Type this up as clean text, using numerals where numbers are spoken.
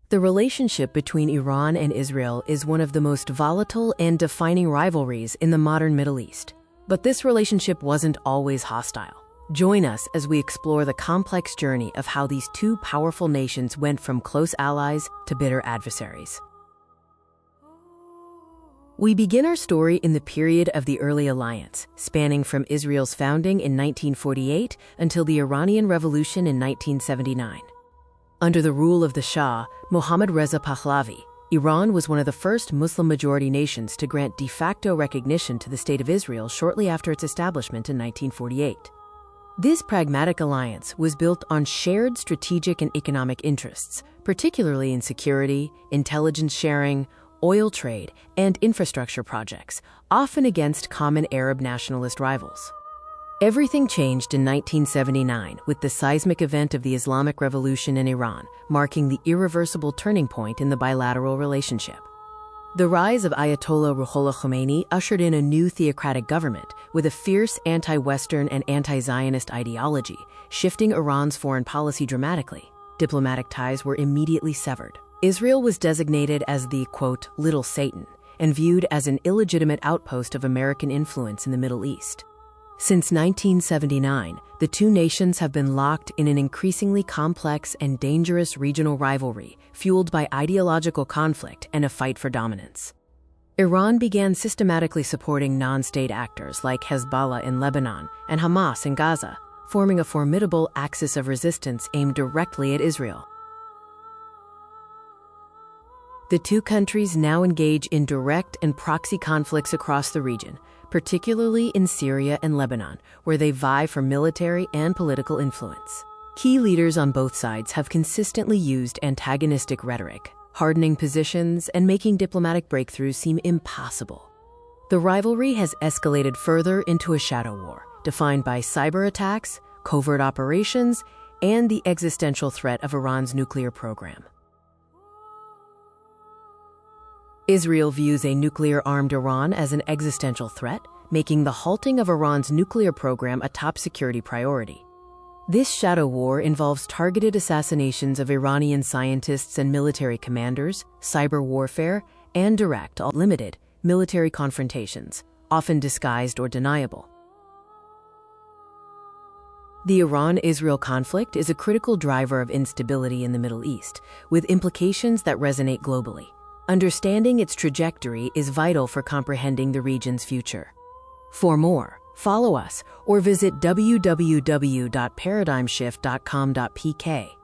The relationship between Iran and Israel is one of the most volatile and defining rivalries in the modern Middle East. But this relationship wasn't always hostile. Join us as we explore the complex journey of how these two powerful nations went from close allies to bitter adversaries. We begin our story in the period of the early alliance, spanning from Israel's founding in 1948 until the Iranian Revolution in 1979. Under the rule of the Shah, Mohammad Reza Pahlavi, Iran was one of the first Muslim-majority nations to grant de facto recognition to the State of Israel shortly after its establishment in 1948. This pragmatic alliance was built on shared strategic and economic interests, particularly in security, intelligence sharing, oil trade, and infrastructure projects, often against common Arab nationalist rivals. Everything changed in 1979 with the seismic event of the Islamic Revolution in Iran, marking the irreversible turning point in the bilateral relationship. The rise of Ayatollah Ruhollah Khomeini ushered in a new theocratic government with a fierce anti-Western and anti-Zionist ideology, shifting Iran's foreign policy dramatically. Diplomatic ties were immediately severed. Israel was designated as the, quote, little Satan, and viewed as an illegitimate outpost of American influence in the Middle East. Since 1979, the two nations have been locked in an increasingly complex and dangerous regional rivalry, fueled by ideological conflict and a fight for dominance. Iran began systematically supporting non-state actors like Hezbollah in Lebanon and Hamas in Gaza, forming a formidable axis of resistance aimed directly at Israel. The two countries now engage in direct and proxy conflicts across the region, particularly in Syria and Lebanon, where they vie for military and political influence. Key leaders on both sides have consistently used antagonistic rhetoric, hardening positions and making diplomatic breakthroughs seem impossible. The rivalry has escalated further into a shadow war, defined by cyber attacks, covert operations, and the existential threat of Iran's nuclear program. Israel views a nuclear-armed Iran as an existential threat, making the halting of Iran's nuclear program a top security priority. This shadow war involves targeted assassinations of Iranian scientists and military commanders, cyber warfare, and direct, limited, military confrontations, often disguised or deniable. The Iran-Israel conflict is a critical driver of instability in the Middle East, with implications that resonate globally. Understanding its trajectory is vital for comprehending the region's future. For more, follow us or visit www.paradigmshift.com.pk.